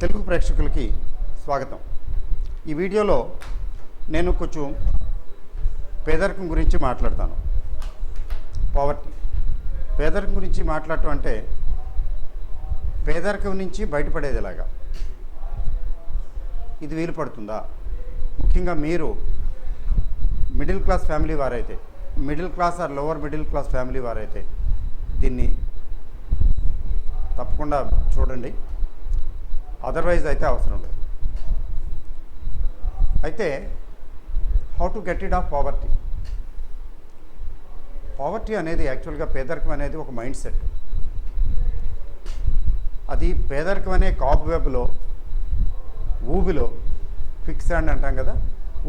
తెలుగు ప్రేక్షకులకి స్వాగతం. ఈ వీడియోలో నేను కొంచెం పేదరికం గురించి మాట్లాడతాను. పేదరికం గురించి మాట్లాడటం అంటే పేదరికం నుంచి బయటపడేది ఎలాగా, ఇది వీలు పడుతుందా? ముఖ్యంగా మీరు మిడిల్ క్లాస్ ఫ్యామిలీ వారైతే, middle class or lower middle class family వారైతే దీన్ని తప్పకుండా చూడండి, అదర్వైజ్ అయితే అవసరం లేదు. అయితే how to get it of poverty. Poverty అనేది యాక్చువల్గా పేదరికం అనేది ఒక మైండ్ సెట్. అది పేదరికం అనే కాబ్ వెబ్లో, ఊబిలో, ఫిక్స్ హ్యాండ్ అంటాం కదా,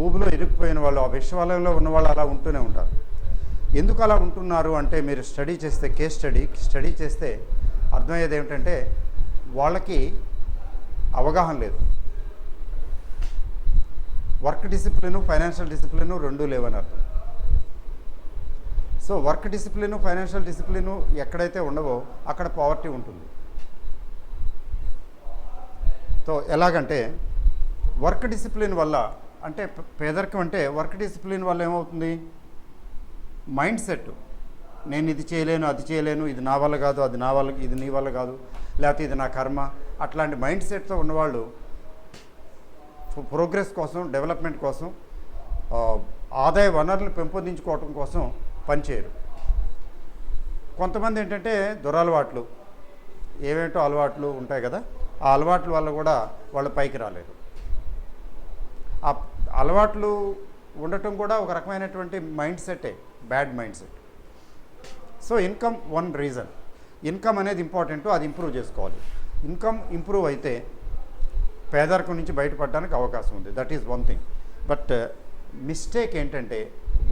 ఊబిలో ఇరుక్కుపోయిన వాళ్ళు, ఆ విశ్వవలయంలో ఉన్న వాళ్ళు అలా ఉంటూనే ఉంటారు. ఎందుకు అలా ఉంటున్నారు అంటే మీరు స్టడీ చేస్తే, కేస్ స్టడీ చేస్తే అర్థమయ్యేది ఏమిటంటే వాళ్ళకి అవగాహన లేదు. వర్క్ డిసిప్లిను, ఫైనాన్షియల్ డిసిప్లిను రెండూ లేవని అర్థం. So work discipline, financial discipline ఎక్కడైతే ఉండవో అక్కడ పావర్టీ ఉంటుంది. సో ఎలాగంటే వర్క్ డిసిప్లిన్ వల్ల, అంటే పేదరికం అంటే వర్క్ డిసిప్లిన్ వల్ల ఏమవుతుంది, మైండ్ సెట్, నేను ఇది చేయలేను, అది చేయలేను, ఇది నా వల్ల కాదు, అది నా వల్ల, ఇది నీ వల్ల కాదు, లేకపోతే ఇది నా కర్మ, అట్లాంటి మైండ్ సెట్తో ఉన్నవాళ్ళు ప్రోగ్రెస్ కోసం, డెవలప్మెంట్ కోసం, ఆదాయ వనరులు పెంపొందించుకోవటం కోసం పనిచేయరు. కొంతమంది ఏంటంటే దురలవాట్లు, ఏవేంటో అలవాట్లు ఉంటాయి కదా, ఆ అలవాట్ల వల్ల కూడా వాళ్ళు పైకి రాలేరు. ఆ అలవాట్లు ఉండటం కూడా ఒక రకమైనటువంటి మైండ్ సెట్టే, bad mind set. So income one reason. Income అనేది ఇంపార్టెంట్, అది ఇంప్రూవ్ చేసుకోవాలి. ఇన్కమ్ ఇంప్రూవ్ అయితే పేదరికం నుంచి బయటపడడానికి అవకాశం ఉంది. That is one thing. But mistake ఏంటంటే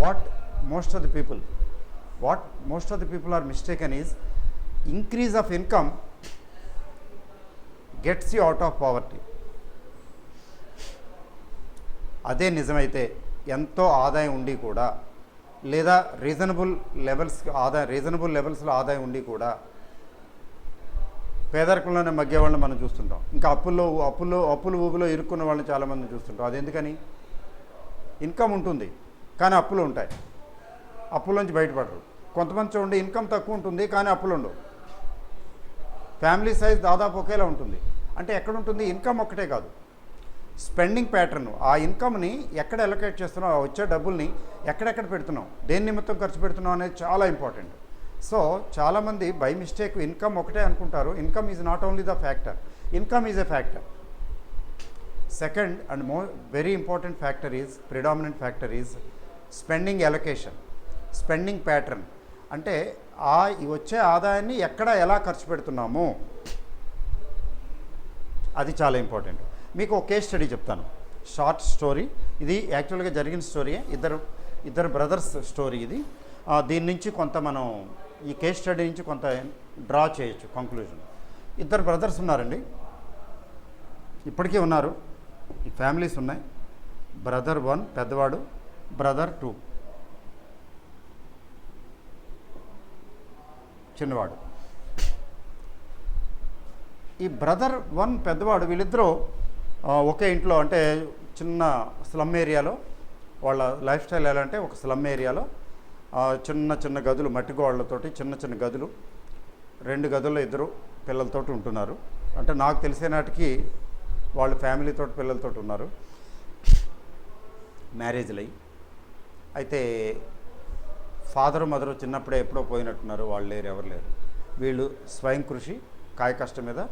what most of the people are mistaken is increase of income gets you out of poverty. అదే నిజమైతే ఎంతో ఆదాయం ఉండి కూడా, లేదా రీజనబుల్ లెవెల్స్లో ఆదాయం ఉండి కూడా పేదరికంలోనే మగ్గే వాళ్ళని మనం చూస్తుంటాం. ఇంకా అప్పులు ఊబిలో ఇరుక్కున్న వాళ్ళని చాలామంది చూస్తుంటాం. అది ఎందుకని? ఇన్కమ్ ఉంటుంది కానీ అప్పులు ఉంటాయి, అప్పులోంచి బయటపడరు. కొంతమంది చూడండి, ఇన్కమ్ తక్కువ ఉంటుంది కానీ అప్పులు ఉండవు. ఫ్యామిలీ సైజ్ దాదాపు ఒకేలా ఉంటుంది. అంటే ఎక్కడ ఉంటుంది? ఇన్కమ్ ఒక్కటే కాదు, స్పెండింగ్ ప్యాటర్న్. ఆ ఇన్కమ్ని ఎక్కడ అలొకేట్ చేస్తున్నావు, వచ్చే డబ్బుల్ని ఎక్కడెక్కడ పెడుతున్నావు, దేని నిమిత్తం ఖర్చు పెడుతున్నావు అనేది చాలా ఇంపార్టెంట్. సో చాలామంది బై మిస్టేక్ ఇన్కమ్ ఒకటే అనుకుంటారు. Income is not only the factor, income is a factor. Second and very important factor is, predominant factor is spending allocation, spending pattern. అంటే వచ్చే ఆదాయాన్ని ఎక్కడ ఎలా ఖర్చు పెడుతున్నాము, అది చాలా ఇంపార్టెంట్. మీకు ఒక కేస్ స్టడీ చెప్తాను, షార్ట్ స్టోరీ. ఇది యాక్చువల్గా జరిగిన స్టోరీయే, ఇద్దరు బ్రదర్స్ స్టోరీ ఇది. దీని నుంచి కొంత మనం ఈ కేస్ స్టడీ నుంచి కొంత డ్రా చేయొచ్చు కంక్లూజన్. ఇద్దరు బ్రదర్స్ ఉన్నారండి, ఇప్పటికీ ఉన్నారు. ఈ ఫ్యామిలీస్ ఉన్నాయి. బ్రదర్ 1 పెద్దవాడు, బ్రదర్ 2 చిన్నవాడు. ఈ బ్రదర్ 1 పెద్దవాడు, వీళ్ళిద్దరూ ఒకే ఇంట్లో, అంటే చిన్న స్లమ్ ఏరియాలో, వాళ్ళ లైఫ్ స్టైల్ ఎలా అంటే ఒక స్లమ్ ఏరియాలో చిన్న గదులు, మట్టి గోడలతోటి చిన్న గదులు, 2 గదుల్లో ఇద్దరు పిల్లలతోటి ఉంటున్నారు. అంటే నాకు తెలిసే నాటికి వాళ్ళు ఫ్యామిలీతో పిల్లలతో ఉన్నారు, మ్యారేజ్లు అయ్యి. అయితే ఫాదరు మదరు చిన్నప్పుడే ఎప్పుడో పోయినట్టున్నారు, వాళ్ళు లేరు, ఎవరు లేరు. వీళ్ళు స్వయం కృషి, కాయ కష్టం మీద,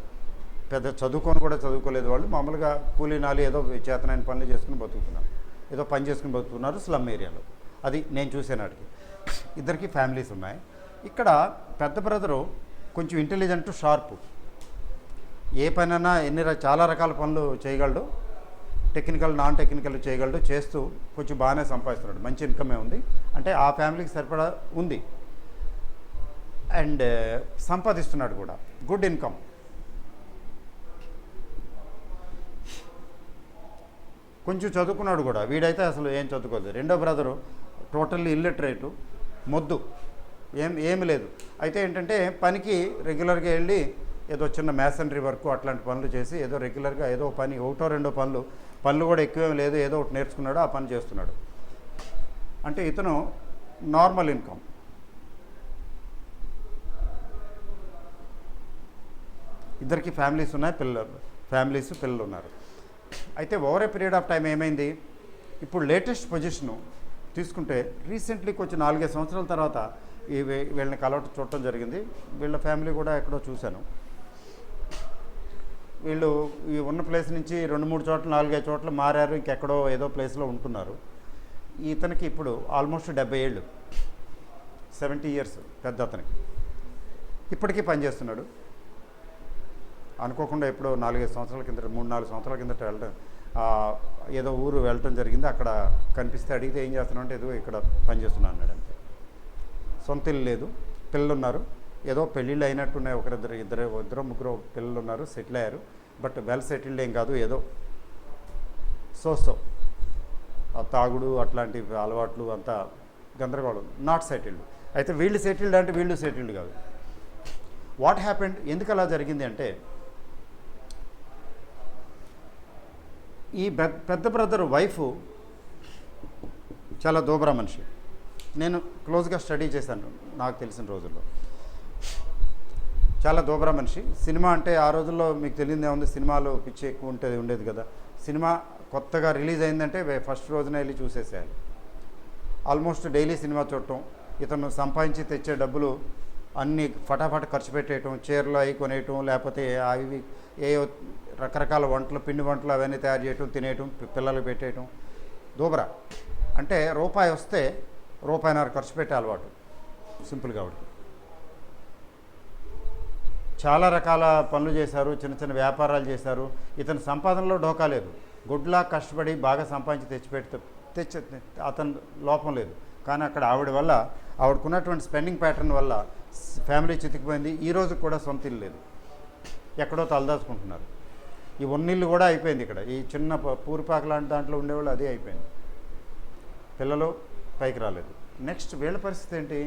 పెద్ద చదువుకోలేదు వాళ్ళు. మామూలుగా కూలీ నాలి ఏదో చేతనైన పనులు చేసుకుని బతుకుతున్నారు, ఏదో పని చేసుకుని బతుకుతున్నారు స్లమ్ ఏరియాలో. అది నేను చూసే నాటికి. ఇద్దరికి ఫ్యామిలీస్ ఉన్నాయి. ఇక్కడ పెద్ద బ్రదరు కొంచెం ఇంటెలిజెంట్, షార్పు, ఏ పనైనా చాలా రకాల పనులు చేయగలడు, టెక్నికల్ నాన్ టెక్నికల్ చేయగలడు, చేస్తూ కొంచెం బాగానే సంపాదిస్తున్నాడు, మంచి ఇన్కమే ఉంది. అంటే ఆ ఫ్యామిలీకి సరిపడా ఉంది అండ్ సంపాదిస్తున్నాడు కూడా, గుడ్ ఇన్కమ్. కొంచెం చదువుకున్నాడు కూడా, వీడైతే అసలు ఏం చదువుకోలేదు. రెండో బ్రదరు టోటల్లీ ఇల్లిటరేటు, మొద్దు, ఏమి లేదు. అయితే ఏంటంటే పనికి రెగ్యులర్గా వెళ్ళి ఏదో చిన్న మ్యాసనరీ వర్క్ అట్లాంటి పనులు చేసి ఏదో రెగ్యులర్గా ఏదో పని ఒకటో రెండో పనులు కూడా ఎక్కువేం లేదు, ఏదో ఒకటి నేర్చుకున్నాడు, ఆ పని చేస్తున్నాడు. అంటే ఇతను నార్మల్ ఇన్కమ్. ఇద్దరికి ఫ్యామిలీస్ ఉన్నాయి, పిల్లలు ఉన్నారు. అయితే over a period of time ఏమైంది, ఇప్పుడు లేటెస్ట్ పొజిషను తీసుకుంటే రీసెంట్లీ కొంచెం 4-5 సంవత్సరాల తర్వాత వీళ్ళని చూడటం జరిగింది. వీళ్ళ ఫ్యామిలీ కూడా ఎక్కడో చూశాను. వీళ్ళు ఈ ఉన్న ప్లేస్ నుంచి 2-3 చోట్ల 4-5 చోట్ల మారారు, ఇంకెక్కడో ఏదో ప్లేస్లో ఉంటున్నారు. ఇతనికి ఇప్పుడు ఆల్మోస్ట్ 70 ఏళ్ళు, 70 years పెద్ద అతనికి. ఇప్పటికీ పనిచేస్తున్నాడు. అనుకోకుండా ఎప్పుడో 4-5 సంవత్సరాల కిందట 3-4 సంవత్సరాల కిందట వెళ్ళడం, ఏదో ఊరు వెళ్ళటం జరిగింది. అక్కడ కనిపిస్తే అడిగితే ఏం చేస్తున్నావు అంటే ఏదో ఇక్కడ పనిచేస్తున్నాను అన్నాడు. అంతే. సొంత ఇల్లు లేదు, పిల్లలు ఉన్నారు. ఏదో పెళ్ళిళ్ళు అయినట్టున్నాయి, ఇద్దరు ముగ్గురు పిల్లలు ఉన్నారు, సెటిల్ అయ్యారు. బట్ వెల్ సెటిల్డ్ ఏం కాదు, ఏదో సో ఆ తాగుడు అట్లాంటి అలవాట్లు అంతా గందరగోళం, నాట్ సెటిల్డ్. అయితే వీళ్ళు సెటిల్డ్ అంటే వీళ్ళు సెటిల్డ్ కాదు. వాట్ హ్యాపెండ్, ఎందుకు అలా జరిగింది అంటే, ఈ పెద్ద బ్రదర్ వైఫ్ చాలా దోబరా మనిషి. నేను క్లోజ్గా స్టడీ చేశాను నాకు తెలిసిన రోజుల్లో. చాలా దోబరా మనిషి. సినిమా అంటే ఆ రోజుల్లో మీకు తెలియదే ఉంది, సినిమాలో పిచ్చి ఎక్కువ ఉండేది కదా. సినిమా కొత్తగా రిలీజ్ అయిందంటే ఫస్ట్ రోజున వెళ్ళి చూసేసేయాలి. ఆల్మోస్ట్ డైలీ సినిమా చూడటం, ఇతను సంపాదించి తెచ్చే డబ్బులు అన్నీ ఫటాఫట్ ఖర్చు పెట్టేయటం, చీరలు అవి కొనేయటం, లేకపోతే అవి ఏ రకరకాల వంటలు, పిండి వంటలు అవన్నీ తయారు చేయటం, తినేయటం, పిల్లలకు పెట్టేయటం. దోబరా అంటే రూపాయి వస్తే రూపాయిన్నర ఖర్చు పెట్టే అలవాటు, సింపుల్గా కాబట్టి. చాలా రకాల పనులు చేశారు, చిన్న చిన్న వ్యాపారాలు చేశారు. ఇతని సంపాదనలో డోకా లేదు. గుడ్లా కష్టపడి బాగా సంపాదించి అతని లోపం లేదు. కానీ అక్కడ ఆవిడకున్నటువంటి స్పెండింగ్ ప్యాటర్న్ వల్ల ఫ్యామిలీ చితికిపోయింది. ఈరోజు కూడా సొంత ఇల్లు లేదు, ఎక్కడో తలదాచుకుంటున్నారు. ఈ ఉన్నిల్లు కూడా అయిపోయింది. ఇక్కడ ఈ చిన్న పూరిపాక లాంటి దాంట్లో ఉండేవాళ్ళు అదే అయిపోయింది. పిల్లలు పైకి రాలేదు. నెక్స్ట్ వీళ్ళ పరిస్థితి ఏంటి,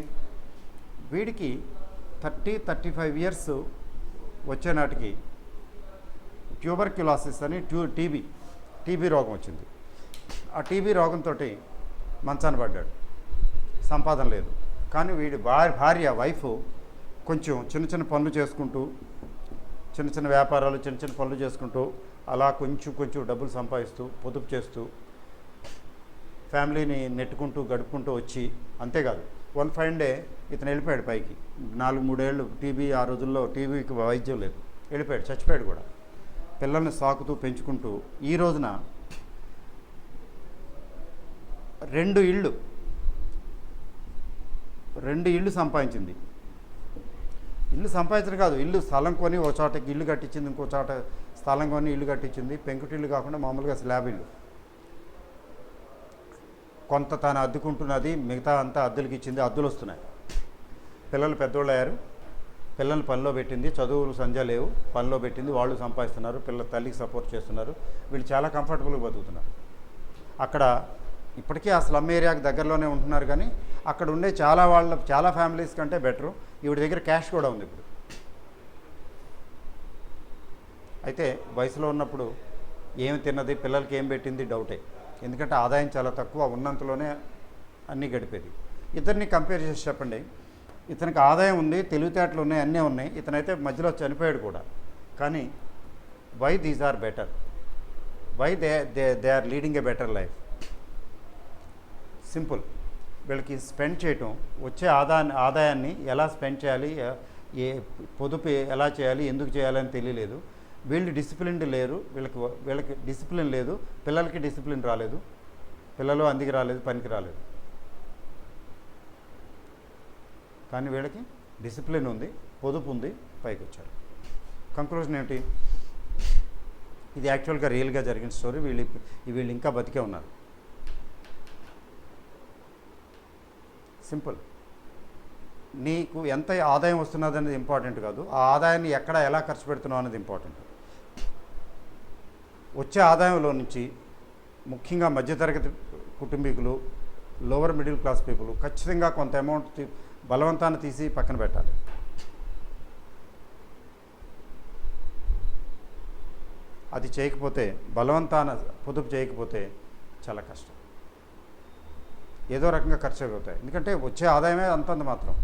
వీడికి 30-35 years వచ్చే నాటికి ట్యూబర్క్యులోసిస్ అని టీబీ రోగం వచ్చింది. ఆ టీబీ రోగంతో మంచాన పడ్డాడు. సంపాదన లేదు. కానీ వీడి వైఫ్ కొంచెం చిన్న చిన్న పనులు చేసుకుంటూ, చిన్న చిన్న వ్యాపారాలు, చిన్న చిన్న పనులు చేసుకుంటూ, అలా కొంచెం డబ్బులు సంపాదిస్తూ, పొదుపు చేస్తూ, ఫ్యామిలీని నెట్టుకుంటూ గడుపుకుంటూ వచ్చి, అంతేకాదు వన్ ఫైన్ డే ఇతను వెళ్ళిపోయాడు పైకి. 4-3 ఏళ్ళు టీబీ, ఆ రోజుల్లో టీబీకి వైద్యం లేదు, వెళ్ళిపోయాడు, చచ్చిపోయాడు కూడా. పిల్లల్ని సాకుతూ పెంచుకుంటూ ఈ రోజున 2 ఇళ్ళు సంపాదించింది. ఇల్లు సంపాదించడం కాదు, స్థలం కొని ఒక చోటకి ఇల్లు కట్టించింది, ఇంకో చోట స్థలం కొని ఇల్లు కట్టించింది. పెంకుటిల్లు కాకుండా మామూలుగా స్లాబ్ ఇల్లు. కొంత తాను అద్దుకుంటున్నది, మిగతా అంతా అద్దెలకి ఇచ్చింది. అద్దెలు వస్తున్నాయి. పిల్లలు పెద్దోళ్ళు అయ్యారు, పిల్లల్ని పనిలో పెట్టింది. చదువులు సంధ్య లేవు, పనిలో పెట్టింది. వాళ్ళు సంపాదిస్తున్నారు, తల్లికి సపోర్ట్ చేస్తున్నారు. వీళ్ళు చాలా కంఫర్టబుల్గా బతుకుతున్నారు. అక్కడ ఇప్పటికీ ఆ స్లమ్ ఏరియాకి దగ్గరలోనే ఉంటున్నారు. కానీ అక్కడ ఉండే చాలా ఫ్యామిలీస్ కంటే బెటరు. ఈవిడ దగ్గర క్యాష్ కూడా ఉంది ఇప్పుడు. అయితే వయసులో ఉన్నప్పుడు ఏమి తిన్నది, పిల్లలకి ఏం పెట్టింది డౌటే. ఎందుకంటే ఆదాయం చాలా తక్కువ, ఉన్నంతలోనే అన్నీ గడిపేది. ఇతన్ని కంపేర్ చేసి చెప్పండి. ఇతనికి ఆదాయం ఉంది, తెలివితేటలు ఉన్నాయి, అన్నీ ఉన్నాయి. ఇతనైతే మధ్యలో చనిపోయాడు కూడా. కానీ why these are better, why they are leading a better life. Simple. వీళ్ళకి స్పెండ్ చేయటం, వచ్చే ఆదాయాన్ని ఎలా స్పెండ్ చేయాలి, ఏ పొదుపు ఎలా చేయాలి, ఎందుకు చేయాలని తెలియలేదు. వీళ్ళు డిసిప్లిన్డ్ లేరు. వీళ్ళకి డిసిప్లిన్ లేదు. పిల్లలకి డిసిప్లిన్ రాలేదు. పిల్లలు అందుకు రాలేదు, పనికి రాలేదు. కానీ వీళ్ళకి డిసిప్లిన్ ఉంది, పొదుపు ఉంది, పైకి వచ్చారు. కంక్లూజన్ ఏమిటి, ఇది యాక్చువల్గా రియల్గా జరిగిన స్టోరీ. వీళ్ళు ఇంకా బతికే ఉన్నారు. సింపుల్. నీకు ఎంత ఆదాయం వస్తున్నది అనేది ఇంపార్టెంట్ కాదు, ఆ ఆదాయాన్ని ఎక్కడ ఎలా ఖర్చు పెడుతున్నావు అనేది ఇంపార్టెంట్. వచ్చే ఆదాయంలో నుంచి ముఖ్యంగా మధ్యతరగతి కుటుంబీకులు, లోవర్ మిడిల్ క్లాస్ పీపుల్ ఖచ్చితంగా కొంత అమౌంట్ బలవంతాన్ని తీసి పక్కన పెట్టాలి. అది చేయకపోతే, బలవంతాన పొదుపు చేయకపోతే చాలా కష్టం. ఏదో రకంగా ఖర్చు అయిపోతాయి. ఎందుకంటే వచ్చే ఆదాయమే అంతంత మాత్రం,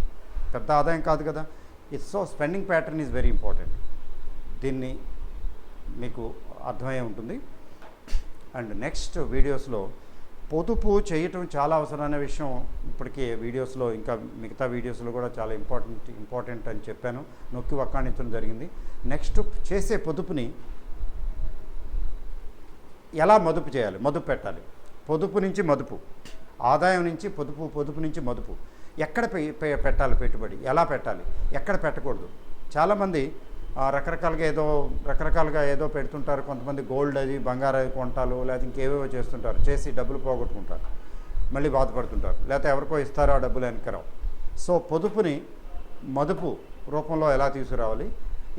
పెద్ద ఆదాయం కాదు కదా. So spending pattern is very important. దీన్ని మీకు అర్థమై ఉంటుంది. అండ్ నెక్స్ట్ వీడియోస్లో పొదుపు చేయటం చాలా అవసరమైన విషయం ఇప్పటికే వీడియోస్లో, ఇంకా మిగతా వీడియోస్లో కూడా చాలా ఇంపార్టెంట్ అని చెప్పాను, నొక్కి వక్కాణించడం జరిగింది. నెక్స్ట్ చేసే పొదుపుని ఎలా మదుపు చేయాలి, మదుపు పెట్టాలి. పొదుపు నుంచి మదుపు, ఆదాయం నుంచి పొదుపు, పొదుపు నుంచి మదుపు. ఎక్కడ పెట్టాలి పెట్టుబడి, ఎలా పెట్టాలి, ఎక్కడ పెట్టకూడదు. చాలామంది రకరకాలుగా ఏదో పెడుతుంటారు. కొంతమంది గోల్డ్ అది బంగారు అది కొంటారు, లేకపోతే ఇంకేవేవో చేస్తుంటారు, చేసి డబ్బులు పోగొట్టుకుంటారు, మళ్ళీ బాధపడుతుంటారు, లేకపోతే ఎవరికో ఇస్తారో ఆ డబ్బులు వెనకరావు. సో పొదుపుని మదుపు రూపంలో ఎలా తీసుకురావాలి,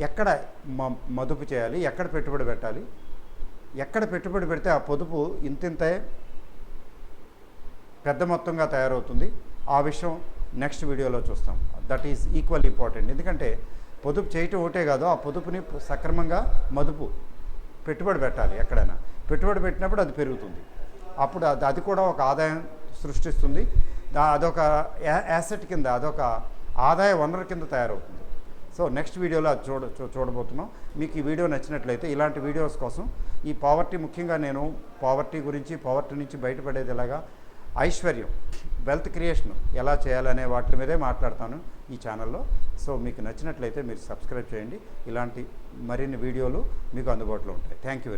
ఎక్కడ మదుపు చేయాలి, ఎక్కడ పెట్టుబడి పెట్టాలి, ఎక్కడ పెట్టుబడి పెడితే ఆ పొదుపు ఇంతింతే పెద్ద మొత్తంగా తయారవుతుంది, ఆ విషయం నెక్స్ట్ వీడియోలో చూస్తాం. That is equal important. ఎందుకంటే పొదుపు చేయటం ఒకటే కాదు, ఆ పొదుపుని సక్రమంగా మదుపు పెట్టుబడి పెట్టాలి. ఎక్కడైనా పెట్టుబడి పెట్టినప్పుడు అది పెరుగుతుంది, అప్పుడు అది కూడా ఒక ఆదాయం సృష్టిస్తుంది. అదొక యాసెట్ కింద, అదొక ఆదాయ వనరు కింద తయారవుతుంది. సో నెక్స్ట్ వీడియోలో అది చూడబోతున్నాం. మీకు ఈ వీడియో నచ్చినట్లయితే ఇలాంటి వీడియోస్ కోసం, ఈ పావర్టీ, ముఖ్యంగా నేను పావర్టీ గురించి, పావర్టీ నుంచి బయటపడేది ఎలాగా, ఐశ్వర్యం, వెల్త్ క్రియేషన్ ఎలా చేయాలనే వాటి మీదే మాట్లాడతాను ఈ ఛానల్లో. సో మీకు నచ్చినట్లయితే మీరు సబ్స్క్రైబ్ చేయండి. ఇలాంటి మరిన్ని వీడియోలు మీకు అందుబాటులో ఉంటాయి. Thank you very much.